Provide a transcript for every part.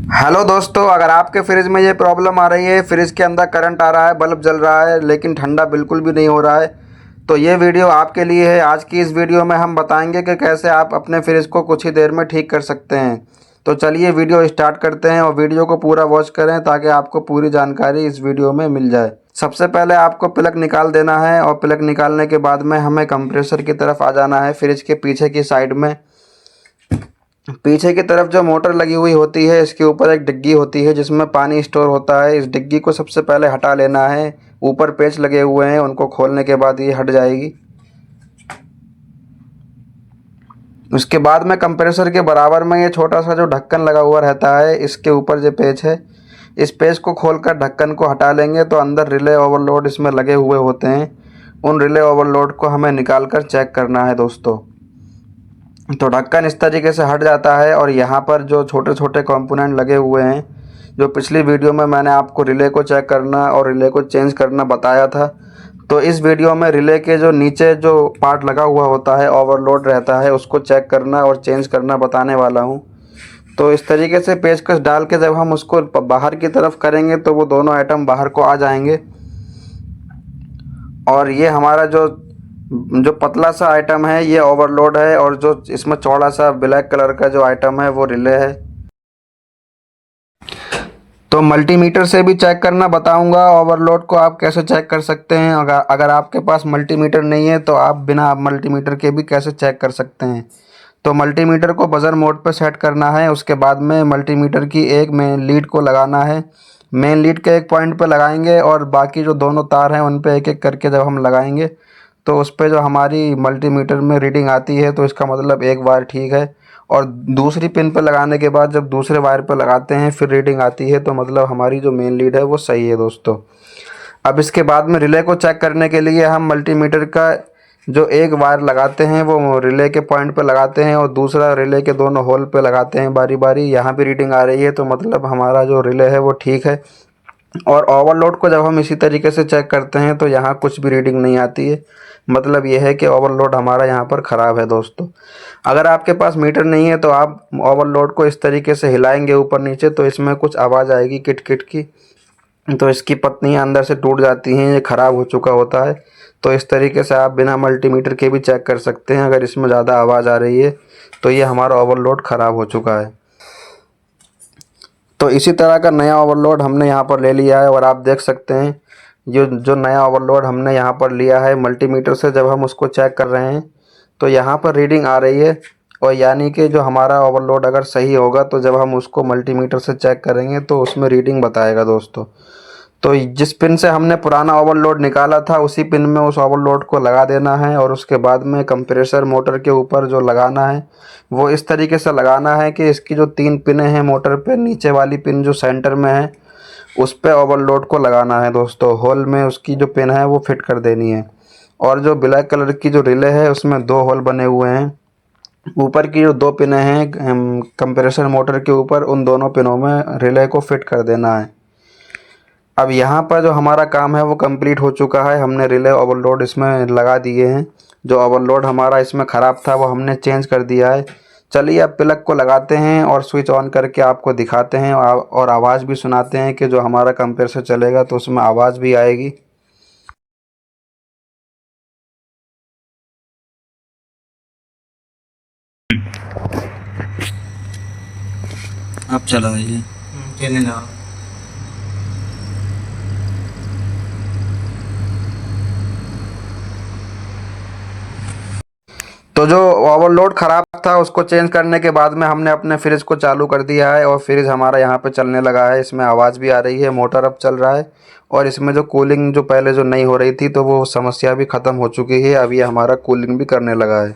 Hello दोस्तों, अगर आपके फ्रिज में ये प्रॉब्लम आ रही है, फ्रिज के अंदर करंट आ रहा है, बल्ब जल रहा है लेकिन ठंडा बिल्कुल भी नहीं हो रहा है, तो ये वीडियो आपके लिए है। आज की इस वीडियो में हम बताएंगे कि कैसे आप अपने फ्रिज को कुछ ही देर में ठीक कर सकते हैं। तो चलिए वीडियो स्टार्ट करते हैं और वीडियो को पूरा वॉच करें ताकि आपको पूरी जानकारी इस वीडियो में मिल जाए। सबसे पहले आपको प्लग निकाल देना है और प्लग निकालने के बाद में हमें कंप्रेसर की तरफ आ जाना है। फ्रिज के पीछे की साइड में पीछे की तरफ जो मोटर लगी हुई होती है, इसके ऊपर एक डिग्गी होती है जिसमें पानी स्टोर होता है। इस डिग्गी को सबसे पहले हटा लेना है। ऊपर पेच लगे हुए हैं, उनको खोलने के बाद ये हट जाएगी। उसके बाद में कंप्रेसर के बराबर में ये छोटा सा जो ढक्कन लगा हुआ रहता है, इसके ऊपर जो पेच है, इस पेच को खोलकर ढक्कन को हटा लेंगे तो अंदर रिले ओवरलोड इसमें लगे हुए होते हैं। उन रिले ओवरलोड को हमें निकाल कर चेक करना है दोस्तों। तो ढक्कन इस तरीके से हट जाता है और यहाँ पर जो छोटे छोटे कंपोनेंट लगे हुए हैं, जो पिछली वीडियो में मैंने आपको रिले को चेक करना और रिले को चेंज करना बताया था, तो इस वीडियो में रिले के जो नीचे जो पार्ट लगा हुआ होता है, ओवरलोड रहता है, उसको चेक करना और चेंज करना बताने वाला हूँ। तो इस तरीके से पेचकस डाल के जब हम उसको बाहर की तरफ करेंगे तो वो दोनों आइटम बाहर को आ जाएंगे और ये हमारा जो जो पतला सा आइटम है ये ओवरलोड है और जो इसमें चौड़ा सा ब्लैक कलर का जो आइटम है वो रिले है। तो मल्टीमीटर से भी चेक करना बताऊंगा ओवरलोड को आप कैसे चेक कर सकते हैं। अगर आपके पास मल्टीमीटर नहीं है तो आप बिना मल्टीमीटर के भी कैसे चेक कर सकते हैं। तो मल्टीमीटर को बजर मोड पर सेट करना है। उसके बाद में मल्टीमीटर की एक मेन लीड को लगाना है। मेन लीड के एक पॉइंट पर लगाएंगे और बाकी जो दोनों तार हैं उन पे एक एक करके जब हम लगाएंगे तो उस पे जो हमारी मल्टीमीटर में रीडिंग आती है तो इसका मतलब एक वायर ठीक है। और दूसरी पिन पे लगाने के बाद जब दूसरे वायर पे लगाते हैं फिर रीडिंग आती है तो मतलब हमारी जो मेन लीड है वो सही है दोस्तों। अब इसके बाद में रिले को चेक करने के लिए हम मल्टीमीटर का जो एक वायर लगाते हैं वो रिले के पॉइंट पे लगाते हैं और दूसरा रिले के दोनों होल पे लगाते हैं बारी बारी। यहाँ भी रीडिंग आ रही है तो मतलब हमारा जो रिले है वो ठीक है। और ओवरलोड को जब हम इसी तरीके से चेक करते हैं तो यहाँ कुछ भी रीडिंग नहीं आती है, मतलब यह है कि ओवरलोड हमारा यहाँ पर ख़राब है दोस्तों। अगर आपके पास मीटर नहीं है तो आप ओवरलोड को इस तरीके से हिलाएंगे ऊपर नीचे तो इसमें कुछ आवाज़ आएगी किट किट की, तो इसकी पत्नियाँ अंदर से टूट जाती हैं, ये ख़राब हो चुका होता है। तो इस तरीके से आप बिना मल्टीमीटर के भी चेक कर सकते हैं। अगर इसमें ज़्यादा आवाज़ आ रही है तो ये हमारा ओवरलोड ख़राब हो चुका है। तो इसी तरह का नया ओवरलोड हमने यहाँ पर ले लिया है और आप देख सकते हैं जो जो नया ओवरलोड हमने यहाँ पर लिया है मल्टीमीटर से जब हम उसको चेक कर रहे हैं तो यहाँ पर रीडिंग आ रही है। और यानी कि जो हमारा ओवरलोड अगर सही होगा तो जब हम उसको मल्टीमीटर से चेक करेंगे तो उसमें रीडिंग बताएगा दोस्तों। तो जिस पिन से हमने पुराना ओवरलोड निकाला था उसी पिन में उस ओवरलोड को लगा देना है और उसके बाद में कंप्रेसर मोटर के ऊपर जो लगाना है वो इस तरीके से लगाना है कि इसकी जो 3 पिनें हैं मोटर पे, नीचे वाली पिन जो सेंटर में है उस पे ओवरलोड को लगाना है दोस्तों। होल में उसकी जो पिन है वो फिट कर देनी है। और जो ब्लैक कलर की जो रिले है उसमें 2 होल बने हुए हैं। ऊपर की जो 2 पिनें हैं कंप्रेसर मोटर के ऊपर, उन दोनों पिनों में रिले को फिट कर देना है। अब यहाँ पर जो हमारा काम है वो कंप्लीट हो चुका है। हमने रिले ओवरलोड इसमें लगा दिए हैं। जो ओवरलोड हमारा इसमें ख़राब था वो हमने चेंज कर दिया है। चलिए अब प्लग को लगाते हैं और स्विच ऑन करके आपको दिखाते हैं और आवाज़ भी सुनाते हैं कि जो हमारा कंप्रेसर चलेगा तो उसमें आवाज़ भी आएगी। आप चलाइए। चले ना। तो जो ओवरलोड ख़राब था उसको चेंज करने के बाद में हमने अपने फ्रिज को चालू कर दिया है और फ्रिज हमारा यहाँ पे चलने लगा है। इसमें आवाज़ भी आ रही है, मोटर अब चल रहा है और इसमें जो कूलिंग जो पहले जो नहीं हो रही थी तो वो समस्या भी ख़त्म हो चुकी है। अब ये हमारा कूलिंग भी करने लगा है।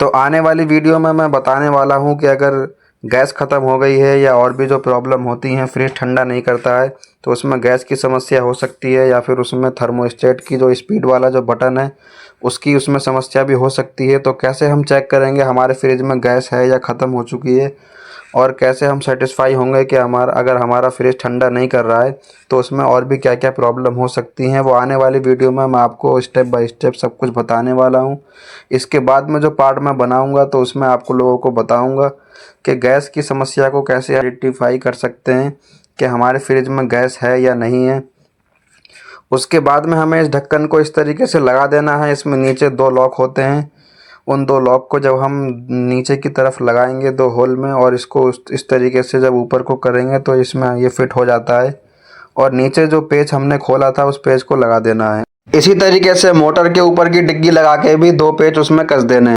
तो आने वाली वीडियो में मैं बताने वाला हूँ कि अगर गैस ख़त्म हो गई है या और भी जो प्रॉब्लम होती हैं, फ्रिज ठंडा नहीं करता है तो उसमें गैस की समस्या हो सकती है या फिर उसमें थर्मोस्टेट की जो स्पीड वाला जो बटन है उसकी उसमें समस्या भी हो सकती है। तो कैसे हम चेक करेंगे हमारे फ्रिज में गैस है या ख़त्म हो चुकी है, और कैसे हम सेटिस्फाई होंगे कि अगर हमारा फ्रिज ठंडा नहीं कर रहा है तो उसमें और भी क्या क्या प्रॉब्लम हो सकती हैं, वो आने वाली वीडियो में मैं आपको स्टेप बाय स्टेप सब कुछ बताने वाला हूँ। इसके बाद में जो पार्ट मैं बनाऊँगा तो उसमें आपको लोगों को बताऊँगा कि गैस की समस्या को कैसे आइडेंटिफाई कर सकते हैं कि हमारे फ्रिज में गैस है या नहीं है। उसके बाद में हमें इस ढक्कन को इस तरीके से लगा देना है। इसमें नीचे 2 लॉक होते हैं, उन 2 लॉक को जब हम नीचे की तरफ लगाएंगे 2 होल में और इसको इस तरीके से जब ऊपर को करेंगे तो इसमें ये फिट हो जाता है और नीचे जो पेच हमने खोला था उस पेच को लगा देना है। इसी तरीके से मोटर के ऊपर की डिग्गी लगा के भी 2 पेच उसमें कस देने हैं।